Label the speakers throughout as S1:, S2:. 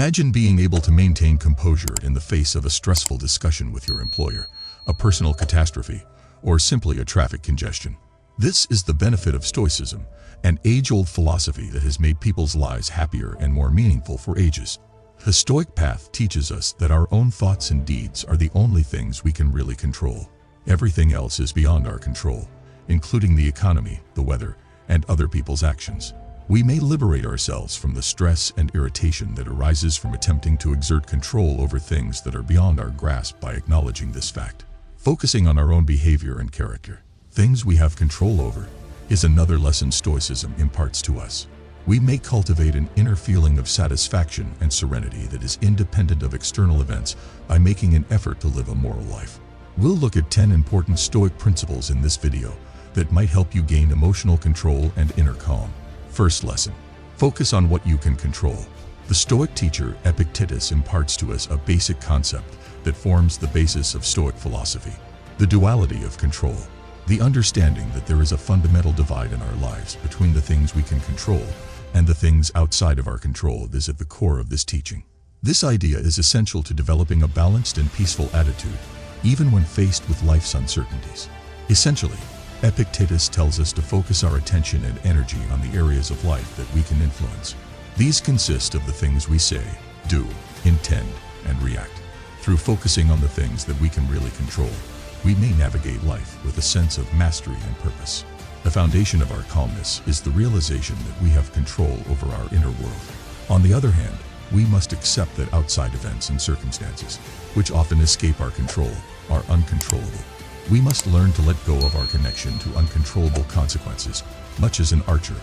S1: Imagine being able to maintain composure in the face of a stressful discussion with your employer, a personal catastrophe, or simply a traffic congestion. This is the benefit of Stoicism, an age-old philosophy that has made people's lives happier and more meaningful for ages. The Stoic path teaches us that our own thoughts and deeds are the only things we can really control. Everything else is beyond our control, including the economy, the weather, and other people's actions. We may liberate ourselves from the stress and irritation that arises from attempting to exert control over things that are beyond our grasp by acknowledging this fact. Focusing on our own behavior and character, things we have control over, is another lesson Stoicism imparts to us. We may cultivate an inner feeling of satisfaction and serenity that is independent of external events by making an effort to live a moral life. We'll look at 10 important Stoic principles in this video that might help you gain emotional control and inner calm. First lesson: focus on what you can control. The Stoic teacher Epictetus imparts to us a basic concept that forms the basis of Stoic philosophy: the duality of control. The understanding that there is a fundamental divide in our lives between the things we can control and the things outside of our control is at the core of this teaching. This idea is essential to developing a balanced and peaceful attitude, even when faced with life's uncertainties. Essentially, Epictetus tells us to focus our attention and energy on the areas of life that we can influence. These consist of the things we say, do, intend, and react. Through focusing on the things that we can really control, we may navigate life with a sense of mastery and purpose. The foundation of our calmness is the realization that we have control over our inner world. On the other hand, we must accept that outside events and circumstances, which often escape our control, are uncontrollable. We must learn to let go of our connection to uncontrollable consequences, much as an archer,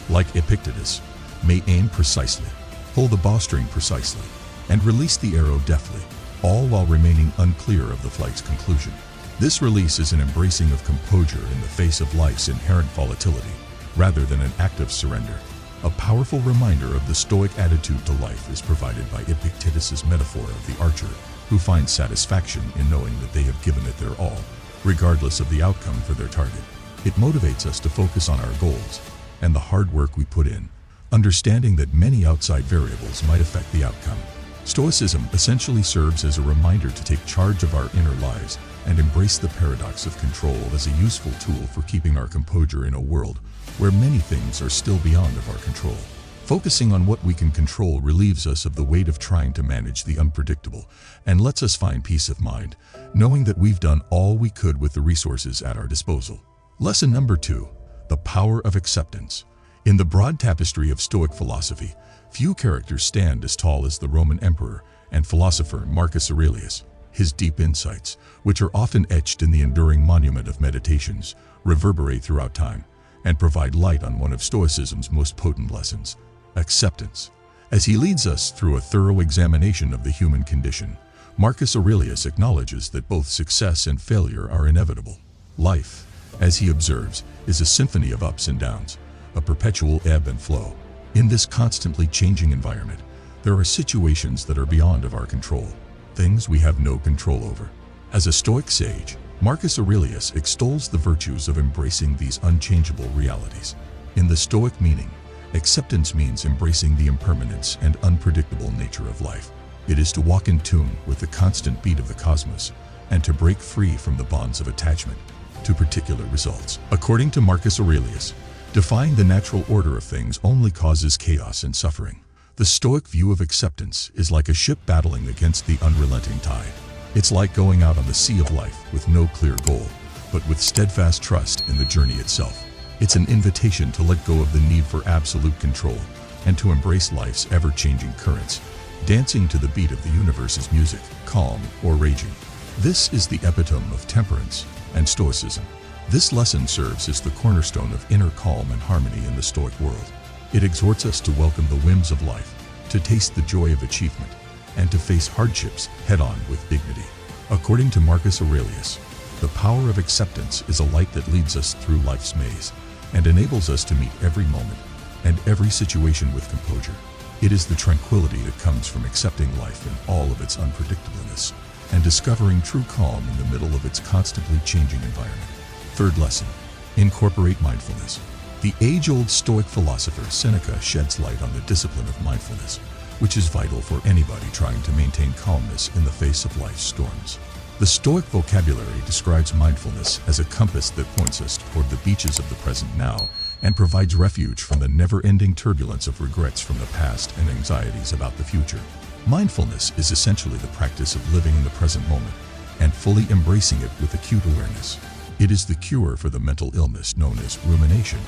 S1: like Epictetus, may aim precisely, pull the bowstring precisely, and release the arrow deftly, all while remaining unclear of the flight's conclusion. This release is an embracing of composure in the face of life's inherent volatility, rather than an act of surrender. A powerful reminder of the Stoic attitude to life is provided by Epictetus's metaphor of the archer, who finds satisfaction in knowing that they have given it their all, regardless of the outcome for their target. It motivates us to focus on our goals and the hard work we put in, understanding that many outside variables might affect the outcome. Stoicism essentially serves as a reminder to take charge of our inner lives and embrace the paradox of control as a useful tool for keeping our composure in a world where many things are still beyond of our control. Focusing on what we can control relieves us of the weight of trying to manage the unpredictable and lets us find peace of mind, knowing that we've done all we could with the resources at our disposal. Lesson number 2: the power of acceptance. In the broad tapestry of Stoic philosophy, few characters stand as tall as the Roman emperor and philosopher Marcus Aurelius. His deep insights, which are often etched in the enduring monument of Meditations, reverberate throughout time and provide light on one of Stoicism's most potent lessons: acceptance. As he leads us through a thorough examination of the human condition, Marcus Aurelius acknowledges that both success and failure are inevitable. Life, as he observes, is a symphony of ups and downs, a perpetual ebb and flow. In this constantly changing environment, there are situations that are beyond of our control, things we have no control over. As a Stoic sage, Marcus Aurelius extols the virtues of embracing these unchangeable realities. In the Stoic meaning, acceptance means embracing the impermanence and unpredictable nature of life. It is to walk in tune with the constant beat of the cosmos and to break free from the bonds of attachment to particular results. According to Marcus Aurelius, defying the natural order of things only causes chaos and suffering. The Stoic view of acceptance is like a ship battling against the unrelenting tide. It's like going out on the sea of life with no clear goal, but with steadfast trust in the journey itself. It's an invitation to let go of the need for absolute control and to embrace life's ever-changing currents, dancing to the beat of the universe's music, calm or raging. This is the epitome of temperance and Stoicism. This lesson serves as the cornerstone of inner calm and harmony in the Stoic world. It exhorts us to welcome the whims of life, to taste the joy of achievement, and to face hardships head-on with dignity. According to Marcus Aurelius, the power of acceptance is a light that leads us through life's maze and enables us to meet every moment and every situation with composure. It is the tranquility that comes from accepting life in all of its unpredictableness and discovering true calm in the middle of its constantly changing environment. Third lesson: incorporate mindfulness. The age-old Stoic philosopher Seneca sheds light on the discipline of mindfulness, which is vital for anybody trying to maintain calmness in the face of life's storms. The Stoic vocabulary describes mindfulness as a compass that points us toward the beaches of the present now and provides refuge from the never-ending turbulence of regrets from the past and anxieties about the future. Mindfulness is essentially the practice of living in the present moment and fully embracing it with acute awareness. It is the cure for the mental illness known as rumination,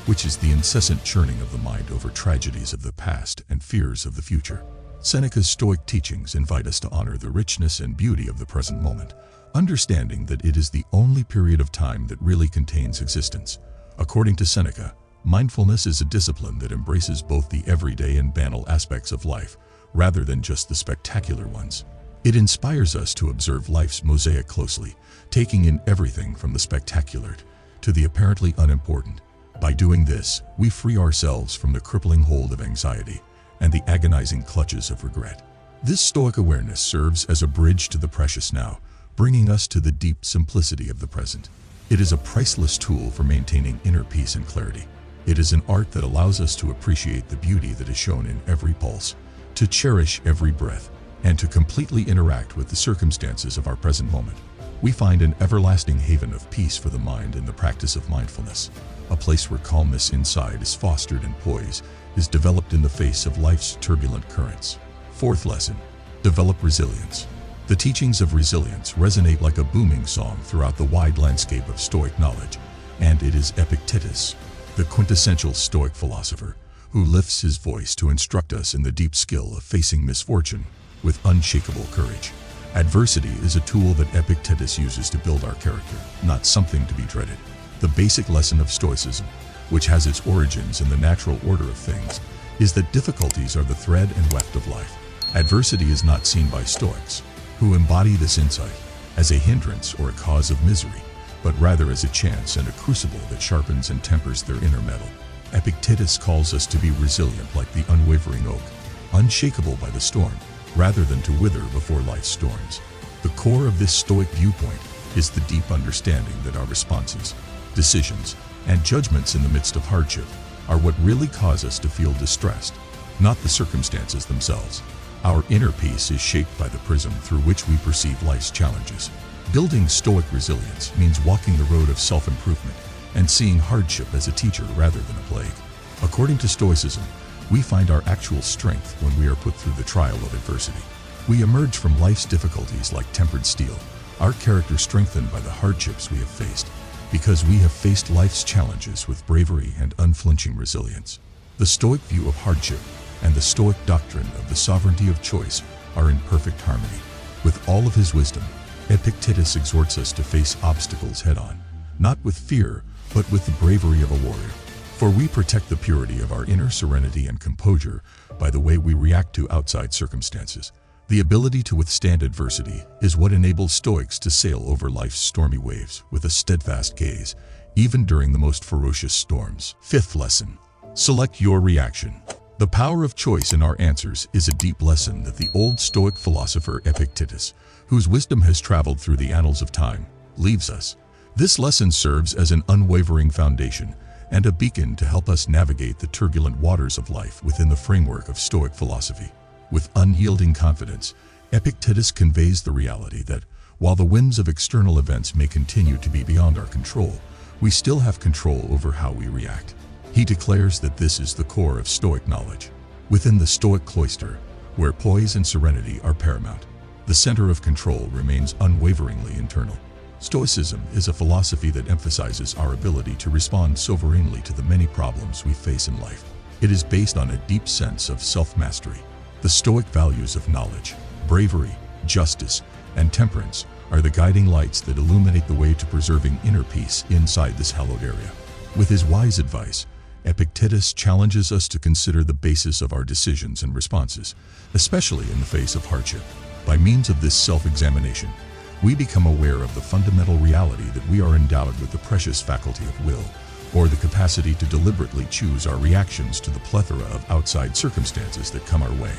S1: which is the incessant churning of the mind over tragedies of the past and fears of the future. Seneca's Stoic teachings invite us to honor the richness and beauty of the present moment, understanding that it is the only period of time that really contains existence. According to Seneca, mindfulness is a discipline that embraces both the everyday and banal aspects of life, rather than just the spectacular ones. It inspires us to observe life's mosaic closely, taking in everything from the spectacular to the apparently unimportant. By doing this, we free ourselves from the crippling hold of anxiety and the agonizing clutches of regret. This Stoic awareness serves as a bridge to the precious now, bringing us to the deep simplicity of the present. It is a priceless tool for maintaining inner peace and clarity. It is an art that allows us to appreciate the beauty that is shown in every pulse, to cherish every breath, and to completely interact with the circumstances of our present moment. We find an everlasting haven of peace for the mind in the practice of mindfulness, a place where calmness inside is fostered and poise is developed in the face of life's turbulent currents. Fourth lesson, develop resilience. The teachings of resilience resonate like a booming song throughout the wide landscape of Stoic knowledge, and it is Epictetus, the quintessential Stoic philosopher, who lifts his voice to instruct us in the deep skill of facing misfortune with unshakable courage. Adversity is a tool that Epictetus uses to build our character, not something to be dreaded. The basic lesson of Stoicism, which has its origins in the natural order of things, is that difficulties are the thread and weft of life. Adversity is not seen by Stoics, who embody this insight, as a hindrance or a cause of misery, but rather as a chance and a crucible that sharpens and tempers their inner metal. Epictetus calls us to be resilient like the unwavering oak, unshakable by the storm, rather than to wither before life's storms. The core of this Stoic viewpoint is the deep understanding that our responses, decisions, and judgments in the midst of hardship are what really cause us to feel distressed, not the circumstances themselves. Our inner peace is shaped by the prism through which we perceive life's challenges. Building Stoic resilience means walking the road of self-improvement and seeing hardship as a teacher rather than a plague. According to Stoicism, we find our actual strength when we are put through the trial of adversity. We emerge from life's difficulties like tempered steel, our character strengthened by the hardships we have faced, because we have faced life's challenges with bravery and unflinching resilience. The Stoic view of hardship and the Stoic doctrine of the sovereignty of choice are in perfect harmony. With all of his wisdom, Epictetus exhorts us to face obstacles head-on, not with fear, but with the bravery of a warrior. For we protect the purity of our inner serenity and composure by the way we react to outside circumstances. The ability to withstand adversity is what enables Stoics to sail over life's stormy waves with a steadfast gaze, even during the most ferocious storms. Fifth lesson, select your reaction. The power of choice in our answers is a deep lesson that the old Stoic philosopher Epictetus, whose wisdom has traveled through the annals of time, leaves us. This lesson serves as an unwavering foundation and a beacon to help us navigate the turbulent waters of life within the framework of Stoic philosophy. With unyielding confidence, Epictetus conveys the reality that, while the whims of external events may continue to be beyond our control, we still have control over how we react. He declares that this is the core of Stoic knowledge. Within the Stoic cloister, where poise and serenity are paramount, the center of control remains unwaveringly internal. Stoicism is a philosophy that emphasizes our ability to respond sovereignly to the many problems we face in life. It is based on a deep sense of self-mastery. The Stoic values of knowledge, bravery, justice, and temperance are the guiding lights that illuminate the way to preserving inner peace inside this hallowed area. With his wise advice, Epictetus challenges us to consider the basis of our decisions and responses, especially in the face of hardship. By means of this self-examination, we become aware of the fundamental reality that we are endowed with the precious faculty of will, or the capacity to deliberately choose our reactions to the plethora of outside circumstances that come our way.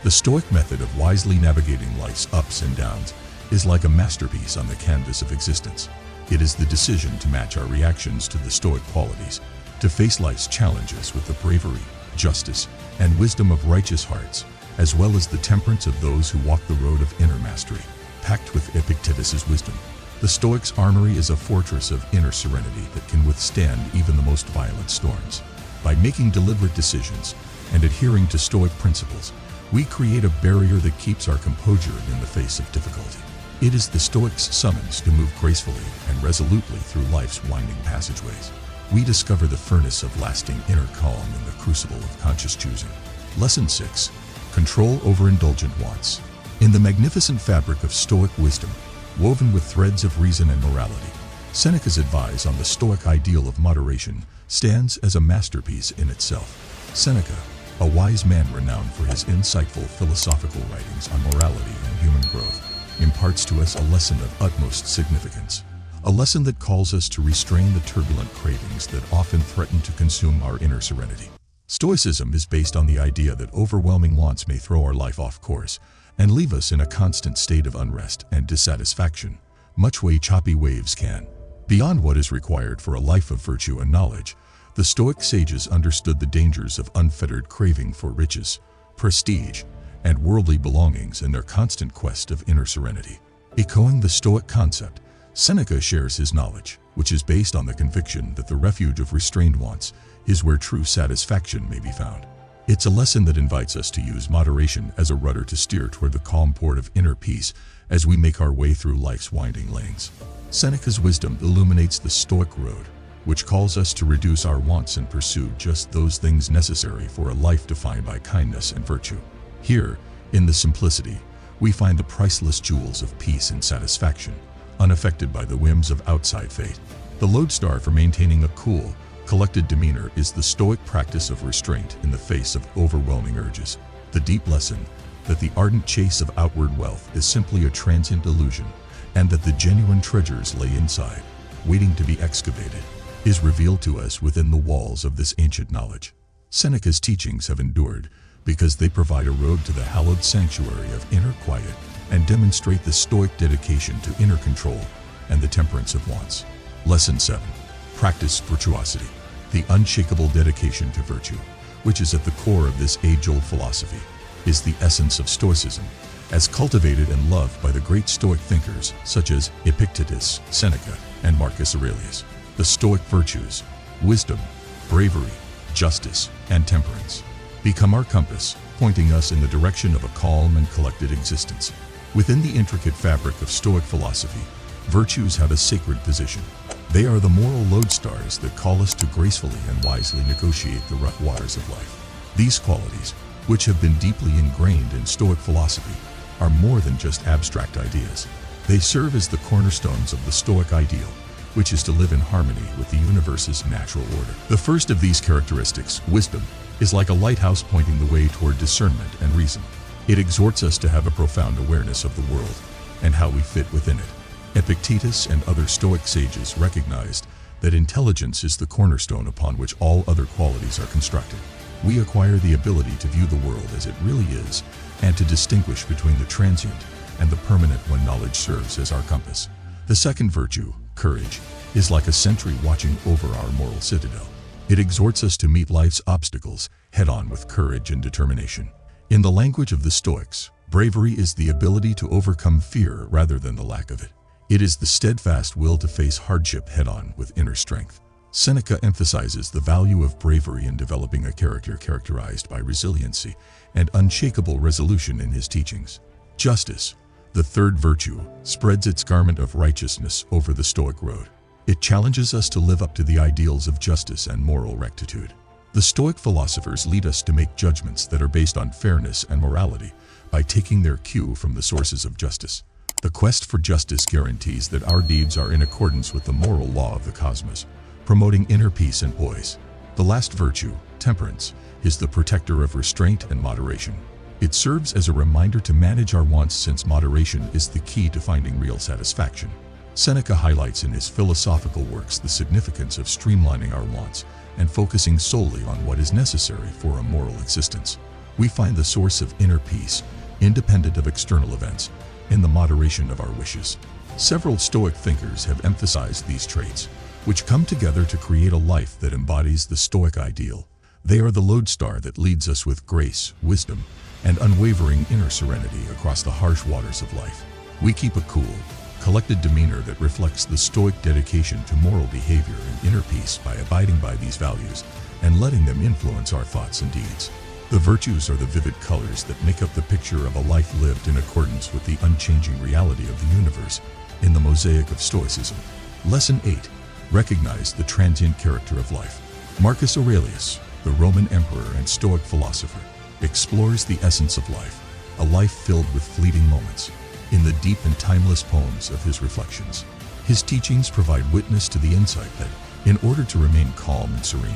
S1: The Stoic method of wisely navigating life's ups and downs is like a masterpiece on the canvas of existence. It is the decision to match our reactions to the Stoic qualities, to face life's challenges with the bravery, justice, and wisdom of righteous hearts, as well as the temperance of those who walk the road of inner mastery, packed with Epictetus's wisdom. The Stoics' armory is a fortress of inner serenity that can withstand even the most violent storms. By making deliberate decisions and adhering to Stoic principles, we create a barrier that keeps our composure in the face of difficulty. It is the Stoics' summons to move gracefully and resolutely through life's winding passageways. We discover the furnace of lasting inner calm in the crucible of conscious choosing. Lesson 6. Control over indulgent wants. In the magnificent fabric of Stoic wisdom, woven with threads of reason and morality, Seneca's advice on the Stoic ideal of moderation stands as a masterpiece in itself. Seneca, a wise man renowned for his insightful philosophical writings on morality and human growth, imparts to us a lesson of utmost significance. A lesson that calls us to restrain the turbulent cravings that often threaten to consume our inner serenity. Stoicism is based on the idea that overwhelming wants may throw our life off course and leave us in a constant state of unrest and dissatisfaction, much way choppy waves can. Beyond what is required for a life of virtue and knowledge, the Stoic sages understood the dangers of unfettered craving for riches, prestige, and worldly belongings in their constant quest of inner serenity. Echoing the Stoic concept, Seneca shares his knowledge, which is based on the conviction that the refuge of restrained wants is where true satisfaction may be found. It's a lesson that invites us to use moderation as a rudder to steer toward the calm port of inner peace as we make our way through life's winding lanes. Seneca's wisdom illuminates the Stoic road, which calls us to reduce our wants and pursue just those things necessary for a life defined by kindness and virtue. Here, in the simplicity, we find the priceless jewels of peace and satisfaction, unaffected by the whims of outside fate. The lodestar for maintaining a cool, collected demeanor is the Stoic practice of restraint in the face of overwhelming urges. The deep lesson that the ardent chase of outward wealth is simply a transient illusion, and that the genuine treasures lay inside, waiting to be excavated, is revealed to us within the walls of this ancient knowledge. Seneca's teachings have endured because they provide a road to the hallowed sanctuary of inner quiet and demonstrate the Stoic dedication to inner control and the temperance of wants. Lesson 7. Practice virtuosity. The unshakable dedication to virtue, which is at the core of this age-old philosophy, is the essence of Stoicism, as cultivated and loved by the great Stoic thinkers such as Epictetus, Seneca, and Marcus Aurelius. The Stoic virtues, wisdom, bravery, justice, and temperance, become our compass, pointing us in the direction of a calm and collected existence. Within the intricate fabric of Stoic philosophy, virtues have a sacred position. They are the moral lodestars that call us to gracefully and wisely negotiate the rough waters of life. These qualities, which have been deeply ingrained in Stoic philosophy, are more than just abstract ideas. They serve as the cornerstones of the Stoic ideal, which is to live in harmony with the universe's natural order. The first of these characteristics, wisdom, is like a lighthouse pointing the way toward discernment and reason. It exhorts us to have a profound awareness of the world and how we fit within it. Epictetus and other Stoic sages recognized that intelligence is the cornerstone upon which all other qualities are constructed. We acquire the ability to view the world as it really is and to distinguish between the transient and the permanent when knowledge serves as our compass. The second virtue, courage, is like a sentry watching over our moral citadel. It exhorts us to meet life's obstacles head-on with courage and determination. In the language of the Stoics, bravery is the ability to overcome fear rather than the lack of it. It is the steadfast will to face hardship head-on with inner strength. Seneca emphasizes the value of bravery in developing a character characterized by resiliency and unshakable resolution in his teachings. Justice, the third virtue, spreads its garment of righteousness over the Stoic road. It challenges us to live up to the ideals of justice and moral rectitude. The Stoic philosophers lead us to make judgments that are based on fairness and morality by taking their cue from the sources of justice. The quest for justice guarantees that our deeds are in accordance with the moral law of the cosmos, promoting inner peace and poise. The last virtue, temperance, is the protector of restraint and moderation. It serves as a reminder to manage our wants, since moderation is the key to finding real satisfaction. Seneca highlights in his philosophical works the significance of streamlining our wants and focusing solely on what is necessary for a moral existence. We find the source of inner peace, independent of external events, in the moderation of our wishes. Several Stoic thinkers have emphasized these traits, which come together to create a life that embodies the Stoic ideal. They are the lodestar that leads us with grace, wisdom, and unwavering inner serenity across the harsh waters of life. We keep a cool, collected demeanor that reflects the Stoic dedication to moral behavior and inner peace by abiding by these values and letting them influence our thoughts and deeds. The virtues are the vivid colors that make up the picture of a life lived in accordance with the unchanging reality of the universe in the mosaic of Stoicism. Lesson 8. Recognize the transient character of life. Marcus Aurelius, the Roman emperor and Stoic philosopher, explores the essence of life, a life filled with fleeting moments, in the deep and timeless poems of his reflections. His teachings provide witness to the insight that, in order to remain calm and serene,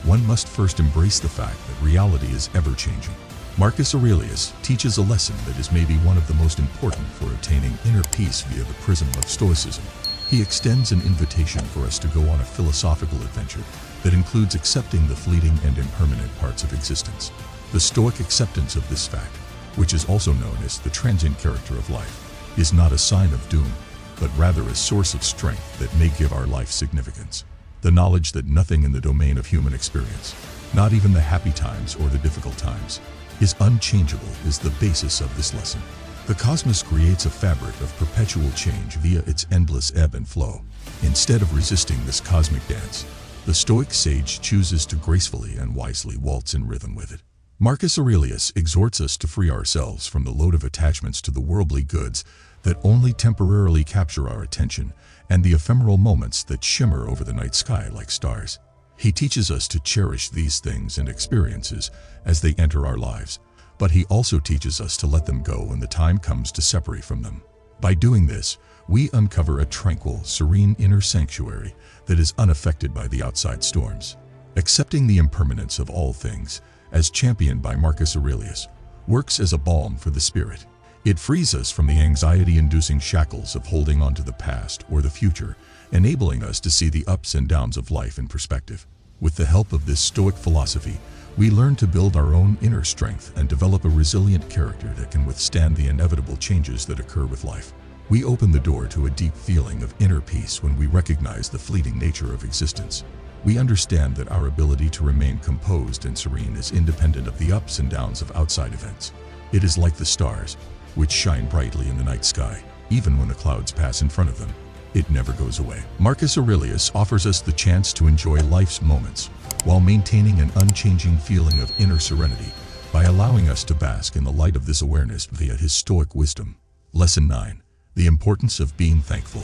S1: one must first embrace the fact that reality is ever-changing. Marcus Aurelius teaches a lesson that is maybe one of the most important for attaining inner peace via the prism of Stoicism. He extends an invitation for us to go on a philosophical adventure that includes accepting the fleeting and impermanent parts of existence. The Stoic acceptance of this fact, which is also known as the transient character of life, is not a sign of doom, but rather a source of strength that may give our life significance. The knowledge that nothing in the domain of human experience, not even the happy times or the difficult times, is unchangeable is the basis of this lesson. The cosmos creates a fabric of perpetual change via its endless ebb and flow. Instead of resisting this cosmic dance, the Stoic sage chooses to gracefully and wisely waltz in rhythm with it. Marcus Aurelius exhorts us to free ourselves from the load of attachments to the worldly goods that only temporarily capture our attention and the ephemeral moments that shimmer over the night sky like stars. He teaches us to cherish these things and experiences as they enter our lives, but he also teaches us to let them go when the time comes to separate from them. By doing this, we uncover a tranquil, serene inner sanctuary that is unaffected by the outside storms. Accepting the impermanence of all things, as championed by Marcus Aurelius, works as a balm for the spirit. It frees us from the anxiety-inducing shackles of holding on to the past or the future, enabling us to see the ups and downs of life in perspective. With the help of this Stoic philosophy, we learn to build our own inner strength and develop a resilient character that can withstand the inevitable changes that occur with life. We open the door to a deep feeling of inner peace when we recognize the fleeting nature of existence. We understand that our ability to remain composed and serene is independent of the ups and downs of outside events. It is like the stars, which shine brightly in the night sky, even when the clouds pass in front of them. It never goes away. Marcus Aurelius offers us the chance to enjoy life's moments while maintaining an unchanging feeling of inner serenity by allowing us to bask in the light of this awareness via his Stoic wisdom. Lesson 9. The importance of being thankful.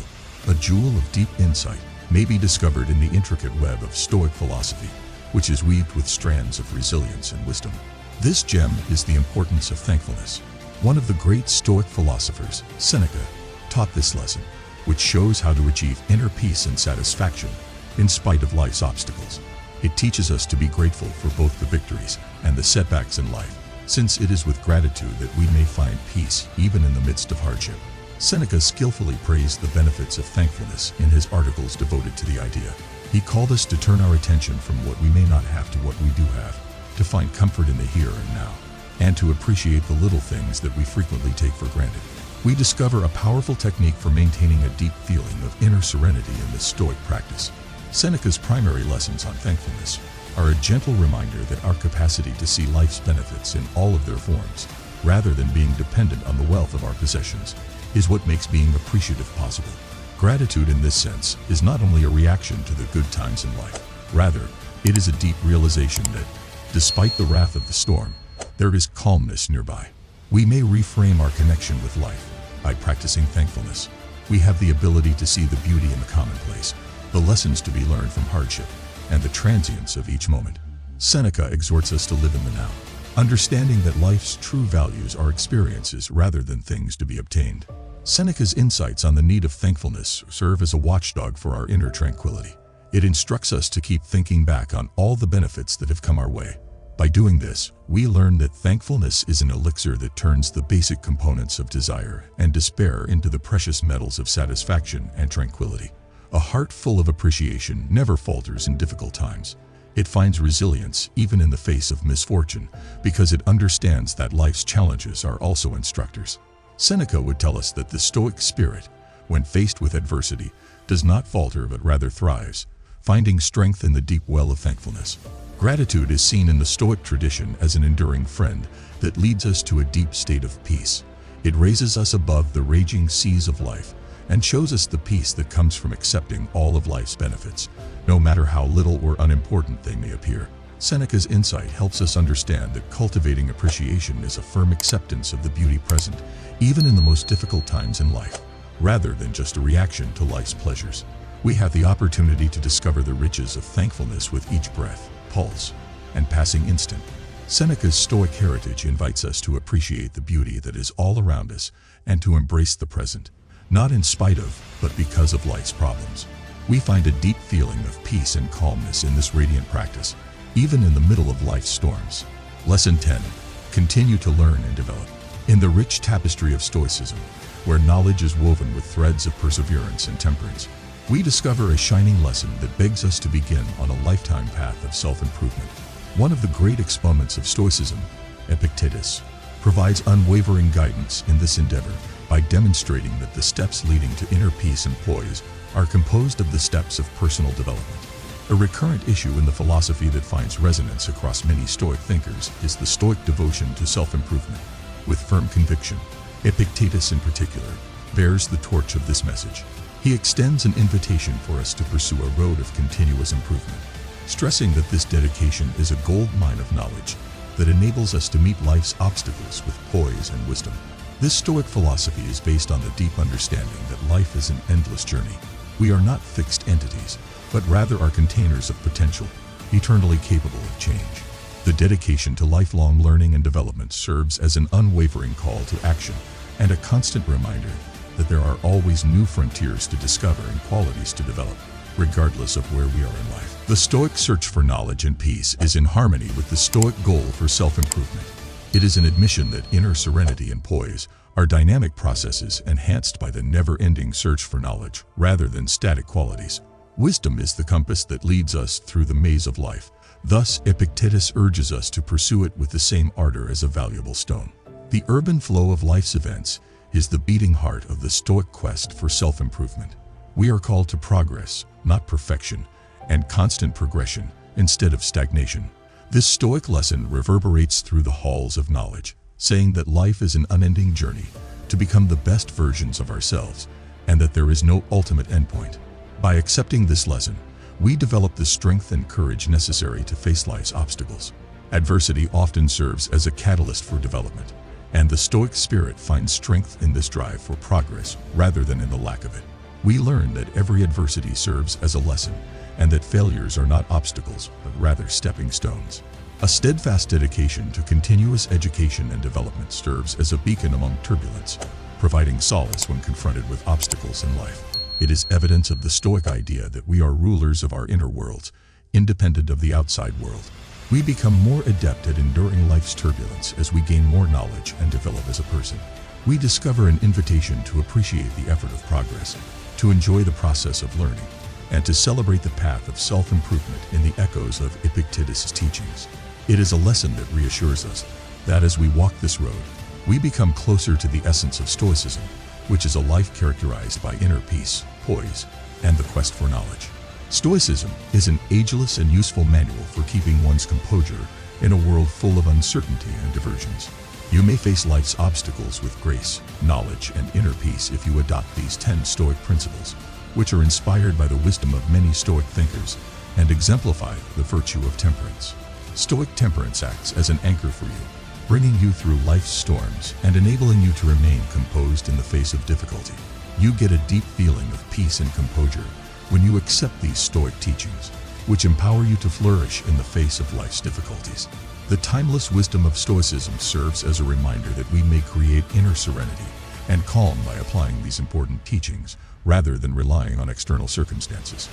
S1: A jewel of deep insight may be discovered in the intricate web of Stoic philosophy, which is weaved with strands of resilience and wisdom. This gem is the importance of thankfulness. One of the great Stoic philosophers, Seneca, taught this lesson, which shows how to achieve inner peace and satisfaction in spite of life's obstacles. It teaches us to be grateful for both the victories and the setbacks in life, since it is with gratitude that we may find peace even in the midst of hardship. Seneca skillfully praised the benefits of thankfulness in his articles devoted to the idea. He called us to turn our attention from what we may not have to what we do have, to find comfort in the here and now, and to appreciate the little things that we frequently take for granted. We discover a powerful technique for maintaining a deep feeling of inner serenity in this Stoic practice. Seneca's primary lessons on thankfulness are a gentle reminder that our capacity to see life's benefits in all of their forms, rather than being dependent on the wealth of our possessions, is what makes being appreciative possible. Gratitude in this sense is not only a reaction to the good times in life, rather, it is a deep realization that, despite the wrath of the storm, there is calmness nearby. We may reframe our connection with life by practicing thankfulness. We have the ability to see the beauty in the commonplace, the lessons to be learned from hardship, and the transience of each moment. Seneca exhorts us to live in the now, understanding that life's true values are experiences rather than things to be obtained. Seneca's insights on the need of thankfulness serve as a watchdog for our inner tranquility. It instructs us to keep thinking back on all the benefits that have come our way. By doing this, we learn that thankfulness is an elixir that turns the basic components of desire and despair into the precious metals of satisfaction and tranquility. A heart full of appreciation never falters in difficult times. It finds resilience even in the face of misfortune because it understands that life's challenges are also instructors. Seneca would tell us that the Stoic spirit, when faced with adversity, does not falter but rather thrives, finding strength in the deep well of thankfulness. Gratitude is seen in the Stoic tradition as an enduring friend that leads us to a deep state of peace. It raises us above the raging seas of life and shows us the peace that comes from accepting all of life's benefits, no matter how little or unimportant they may appear. Seneca's insight helps us understand that cultivating appreciation is a firm acceptance of the beauty present, even in the most difficult times in life, rather than just a reaction to life's pleasures. We have the opportunity to discover the riches of thankfulness with each breath, pulse, and passing instant. Seneca's Stoic heritage invites us to appreciate the beauty that is all around us and to embrace the present, not in spite of, but because of life's problems. We find a deep feeling of peace and calmness in this radiant practice, even in the middle of life's storms. Lesson 10. Continue to learn and develop. In the rich tapestry of Stoicism, where knowledge is woven with threads of perseverance and temperance, we discover a shining lesson that begs us to begin on a lifetime path of self-improvement. One of the great exponents of Stoicism, Epictetus, provides unwavering guidance in this endeavor by demonstrating that the steps leading to inner peace and poise are composed of the steps of personal development. A recurrent issue in the philosophy that finds resonance across many Stoic thinkers is the Stoic devotion to self-improvement. With firm conviction, Epictetus in particular bears the torch of this message. He extends an invitation for us to pursue a road of continuous improvement, stressing that this dedication is a gold mine of knowledge that enables us to meet life's obstacles with poise and wisdom. This Stoic philosophy is based on the deep understanding that life is an endless journey. We are not fixed entities, but rather are containers of potential, eternally capable of change. The dedication to lifelong learning and development serves as an unwavering call to action and a constant reminder that there are always new frontiers to discover and qualities to develop, regardless of where we are in life. The Stoic search for knowledge and peace is in harmony with the Stoic goal for self-improvement. It is an admission that inner serenity and poise are dynamic processes enhanced by the never-ending search for knowledge rather than static qualities. Wisdom is the compass that leads us through the maze of life. Thus, Epictetus urges us to pursue it with the same ardor as a valuable stone. The urban flow of life's events is the beating heart of the Stoic quest for self-improvement. We are called to progress, not perfection, and constant progression instead of stagnation. This Stoic lesson reverberates through the halls of knowledge, saying that life is an unending journey to become the best versions of ourselves and that there is no ultimate endpoint. By accepting this lesson, we develop the strength and courage necessary to face life's obstacles. Adversity often serves as a catalyst for development, and the Stoic spirit finds strength in this drive for progress rather than in the lack of it. We learn that every adversity serves as a lesson, and that failures are not obstacles, but rather stepping stones. A steadfast dedication to continuous education and development serves as a beacon among turbulence, providing solace when confronted with obstacles in life. It is evidence of the Stoic idea that we are rulers of our inner worlds, independent of the outside world. We become more adept at enduring life's turbulence as we gain more knowledge and develop as a person. We discover an invitation to appreciate the effort of progress, to enjoy the process of learning, and to celebrate the path of self-improvement in the echoes of Epictetus' teachings. It is a lesson that reassures us that as we walk this road, we become closer to the essence of Stoicism, which is a life characterized by inner peace, poise, and the quest for knowledge. Stoicism is an ageless and useful manual for keeping one's composure in a world full of uncertainty and diversions. You may face life's obstacles with grace, knowledge, and inner peace if you adopt these 10 Stoic principles, which are inspired by the wisdom of many Stoic thinkers and exemplify the virtue of temperance. Stoic temperance acts as an anchor for you, bringing you through life's storms and enabling you to remain composed in the face of difficulty. You get a deep feeling of peace and composure when you accept these Stoic teachings, which empower you to flourish in the face of life's difficulties. The timeless wisdom of Stoicism serves as a reminder that we may create inner serenity and calm by applying these important teachings rather than relying on external circumstances.